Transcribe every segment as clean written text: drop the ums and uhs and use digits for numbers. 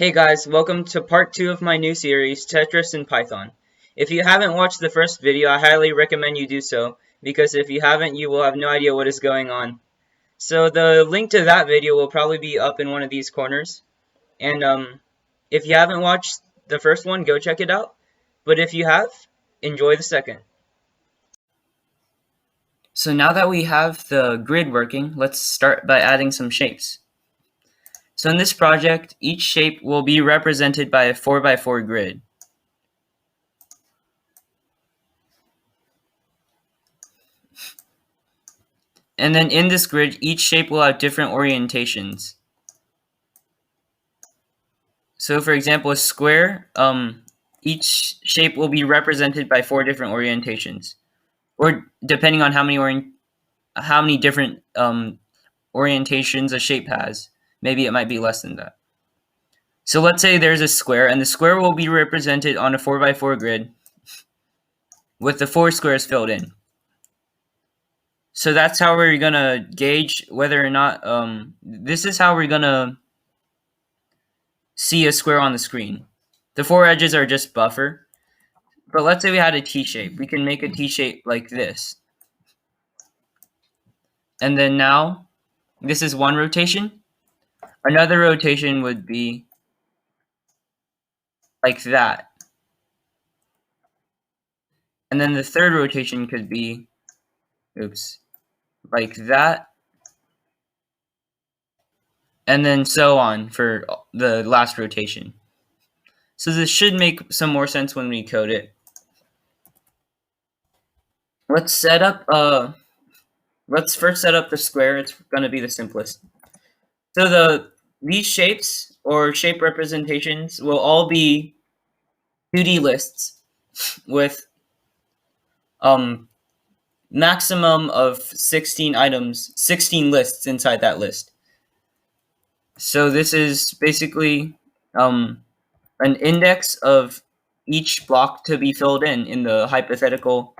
Hey guys, welcome to part 2 of my new series, Tetris in Python. If you haven't watched the first video, I highly recommend you do so, because if you haven't, you will have no idea what is going on. So the link to that video will probably be up in one of these corners. And if you haven't watched the first one, go check it out. But if you have, enjoy the second. So now that we have the grid working, let's start by adding some shapes. So in this project, each shape will be represented by a 4x4 grid. And then in this grid, each shape will have different orientations. So for example, a square, each shape will be represented by 4 different orientations. Or depending on how many different orientations a shape has. Maybe it might be less than that. So let's say there's a square, and the square will be represented on a 4x4 grid with the 4 squares filled in. So that's how we're going to gauge whether or not, this is how we're going to see a square on the screen. The 4 edges are just buffer. But let's say we had a T-shape. We can make a T-shape like this. And then now, this is one rotation. Another rotation would be like that. And then the third rotation could be, like that. And then so on for the last rotation. So this should make some more sense when we code it. Let's first set up the square. It's going to be the simplest. So these shapes or shape representations will all be 2D lists with maximum of 16 items, 16 lists inside that list. So this is basically an index of each block to be filled in the hypothetical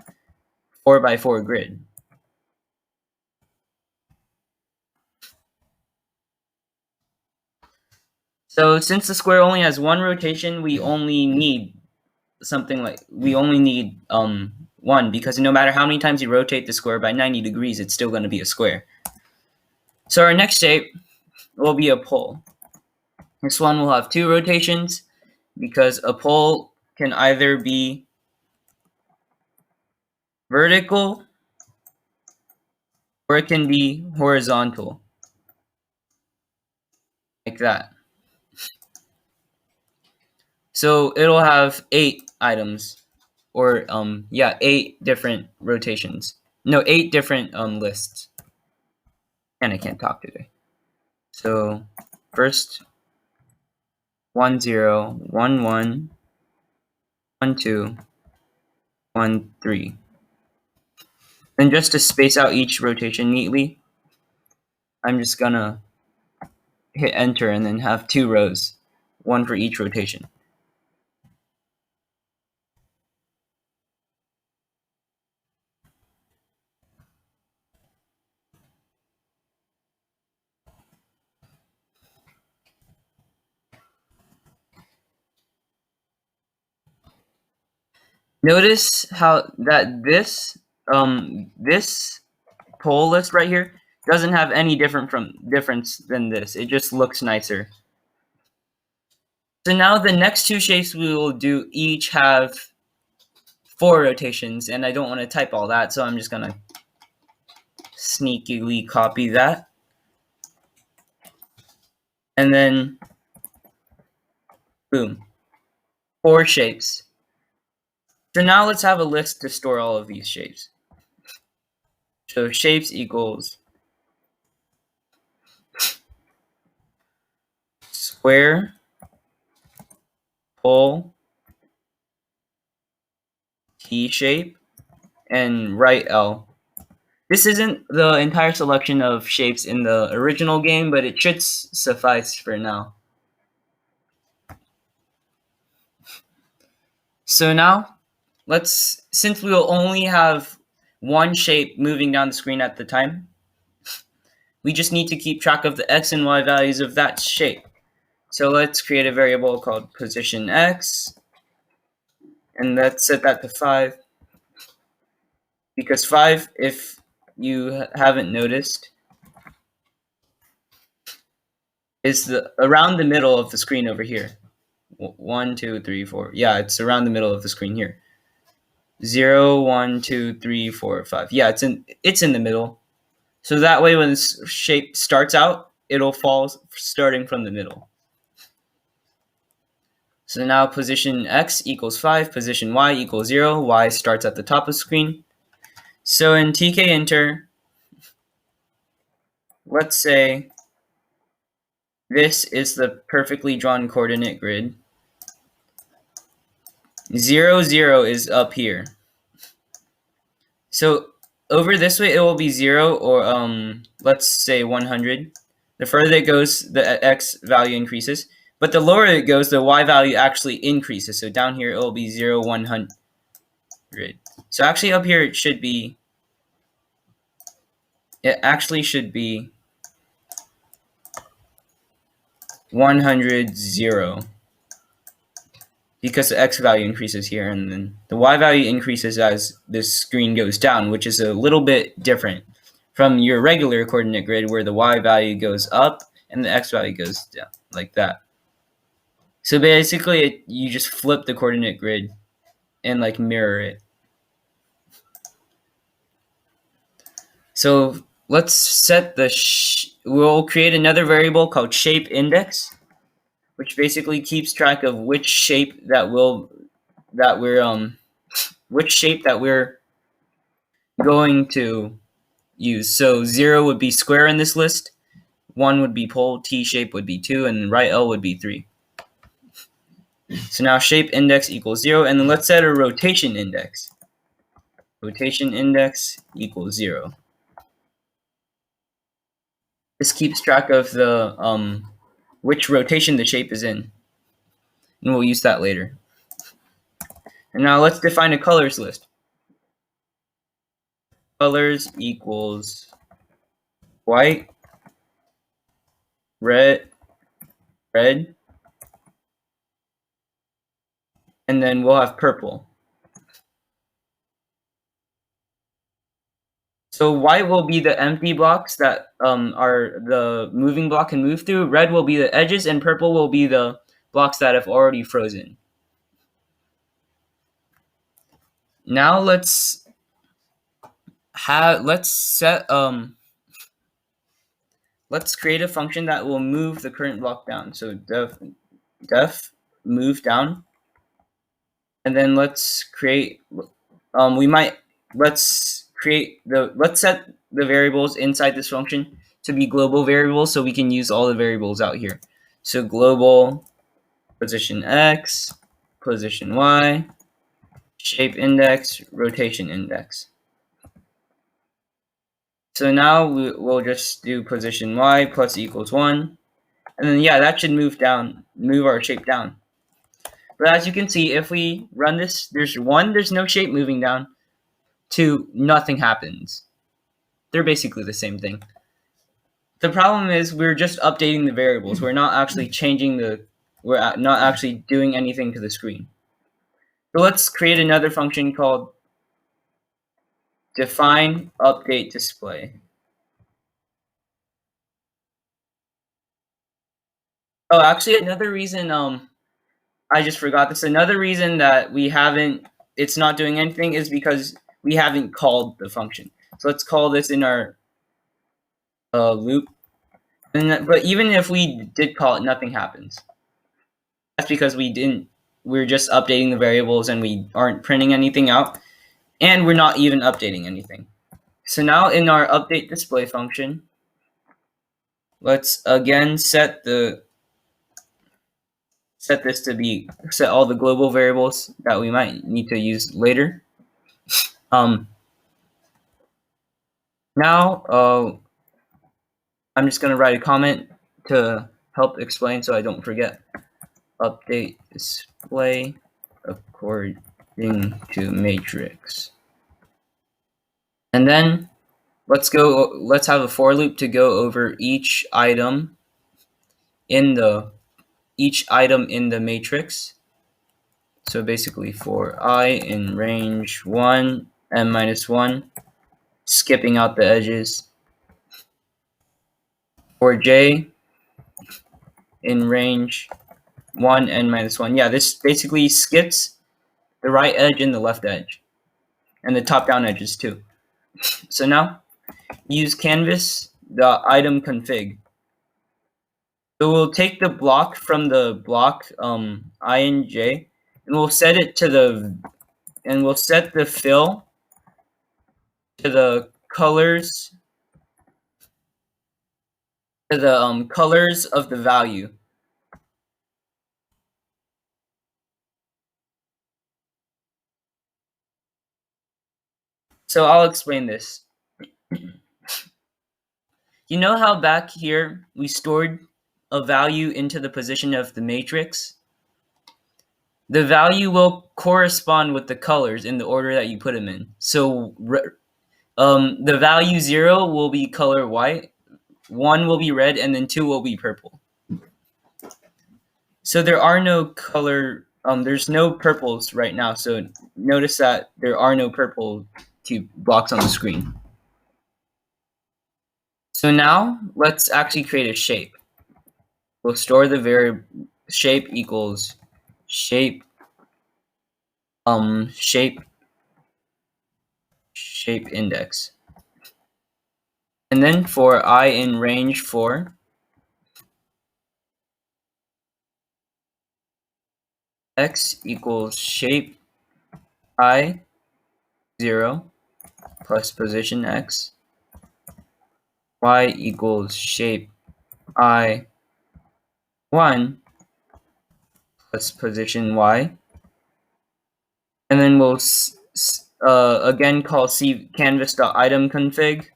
4x4 grid. So since the square only has one rotation, we only need one, because no matter how many times you rotate the square by 90 degrees, it's still going to be a square. So our next shape will be a pole. This one will have 2 rotations, because a pole can either be vertical or it can be horizontal, like that. So it'll have 8 items, or 8 different rotations. No, 8 different lists. And I can't talk today. So first 1 0 1 1 1 2 1 3. And just to space out each rotation neatly, I'm just gonna hit enter and then have 2 rows, one for each rotation. Notice how that this pole list right here doesn't have any difference than this. It just looks nicer. So now the next 2 shapes we will do each have 4 rotations, and I don't want to type all that, so I'm just gonna sneakily copy that. And then boom, 4 shapes. So now let's have a list to store all of these shapes. So shapes equals square, pole, T-shape, and right L. This isn't the entire selection of shapes in the original game, but it should suffice for now. So now, since we will only have one shape moving down the screen at the time, we just need to keep track of the x and y values of that shape. So let's create a variable called position x, and let's set that to 5. Because 5, if you haven't noticed, is around the middle of the screen over here. 1, 2, 3, 4. Yeah, it's around the middle of the screen here. 0, 1, 2, 3, 4, 5. Yeah, it's in the middle. So that way when this shape starts out, it'll fall starting from the middle. So now position x equals 5, position y equals 0, y starts at the top of the screen. So in tkinter, let's say this is the perfectly drawn coordinate grid. 0, 0 is up here. So over this way, it will be 0 or let's say 100. The further it goes, the x value increases. But the lower it goes, the y value actually increases. So down here, it will be 0, 100. So actually up here, it actually should be 100, 0. Because the x value increases here, and then the y value increases as the screen goes down, which is a little bit different from your regular coordinate grid where the y value goes up and the x value goes down, like that. So basically, you just flip the coordinate grid and like mirror it. So let's set we'll create another variable called shape index, which basically keeps track of which shape that we're going to use. So 0 would be square in this list, 1 would be pole, T shape would be 2, and right L would be 3. So now shape index equals 0, and then let's set a rotation index. Rotation index equals 0. This keeps track of the which rotation the shape is in, and we'll use that later. And now let's define a colors list. Colors equals white, red, and then we'll have purple. So white will be the empty blocks that are the moving block can move through. Red will be the edges, and purple will be the blocks that have already frozen. Now let's create a function that will move the current block down. So def move down, and then let's create let's set the variables inside this function to be global variables, so we can use all the variables out here. So global position x, position y, shape index, rotation index. So now we'll just do position y plus equals 1, and then yeah, that should move our shape down. But as you can see, if we run this, there's no shape moving down. 2, nothing happens. They're basically the same thing. The problem is we're just updating the variables. We're not actually we're not actually doing anything to the screen. So let's create another function called define update display. Oh, actually, another reason I just forgot this. Another reason that it's not doing anything is because we haven't called the function. So let's call this in our loop. But even if we did call it, nothing happens. That's because we're just updating the variables and we aren't printing anything out, and we're not even updating anything. So now in our update display function, let's again set all the global variables that we might need to use later. Now I'm just going to write a comment to help explain so I don't forget. Update display according to matrix. And then let's have a for loop to go over each item in the each item in the matrix. So basically for I in range 1, n minus 1, skipping out the edges. For j in range 1, n minus 1. Yeah, this basically skips the right edge and the left edge. And the top-down edges too. So now, use canvas, the item config. So we'll take the block from the block I and j, and we'll set it to we'll set the fill to the colors colors of the value. So I'll explain this. You know how back here we stored a value into the position of the matrix? The value will correspond with the colors in the order that you put them in. So the value 0 will be color white, 1 will be red, and then 2 will be purple. So there are no color, there's no purples right now. So notice that there are no purple blocks on the screen. So now let's actually create a shape. We'll store the variable shape equals shape shape index. And then for I in range 4, x equals shape I 0 plus position x, y equals shape I 1 plus position y, and then we'll again call canvas.itemConfig,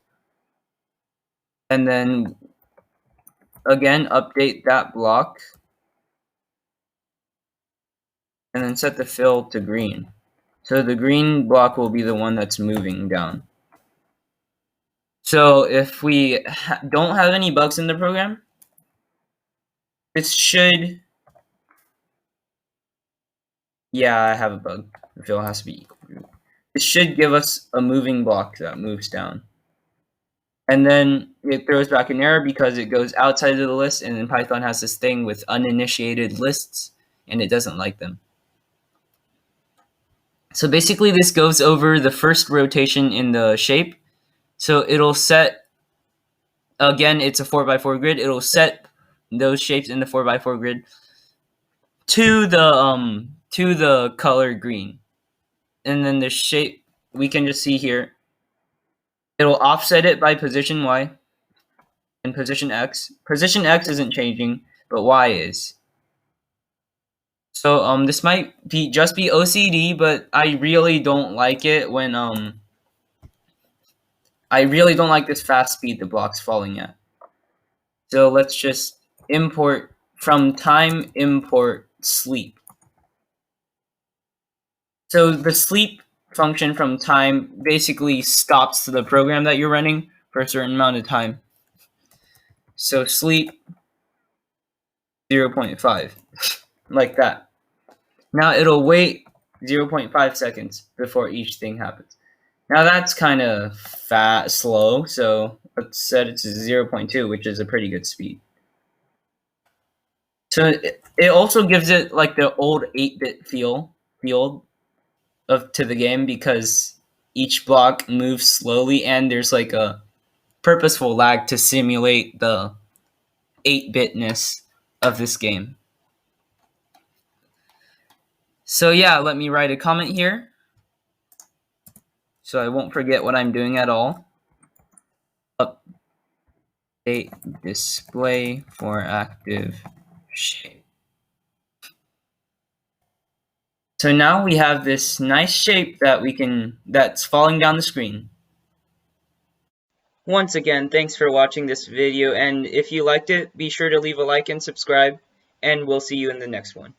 and then again update that block, and then set the fill to green. So the green block will be the one that's moving down. So if we don't have any bugs in the program, this should... Yeah, I have a bug. The fill has to be equal. It should give us a moving block that moves down. And then it throws back an error because it goes outside of the list, and then Python has this thing with uninitiated lists, and it doesn't like them. So basically this goes over the first rotation in the shape. So it'll set, again, it's a 4x4 grid. It'll set those shapes in the 4x4 grid to the color green. And then the shape, we can just see here, it'll offset it by position y and position x. Position x isn't changing, but y is. So this might just be OCD, but I really don't like it when I really don't like this fast speed the block's falling at. So let's just import from time, import sleep. So the sleep function from time basically stops the program that you're running for a certain amount of time. So sleep 0.5, like that. Now it'll wait 0.5 seconds before each thing happens. Now that's kind of slow, so let's set it to 0.2, which is a pretty good speed. So it also gives it like the old 8-bit feel to the game, because each block moves slowly and there's like a purposeful lag to simulate the 8-bitness of this game. So yeah, let me write a comment here so I won't forget what I'm doing at all. Update display for active shape. So now we have this nice shape that's falling down the screen. Once again, thanks for watching this video, and if you liked it, be sure to leave a like and subscribe, and we'll see you in the next one.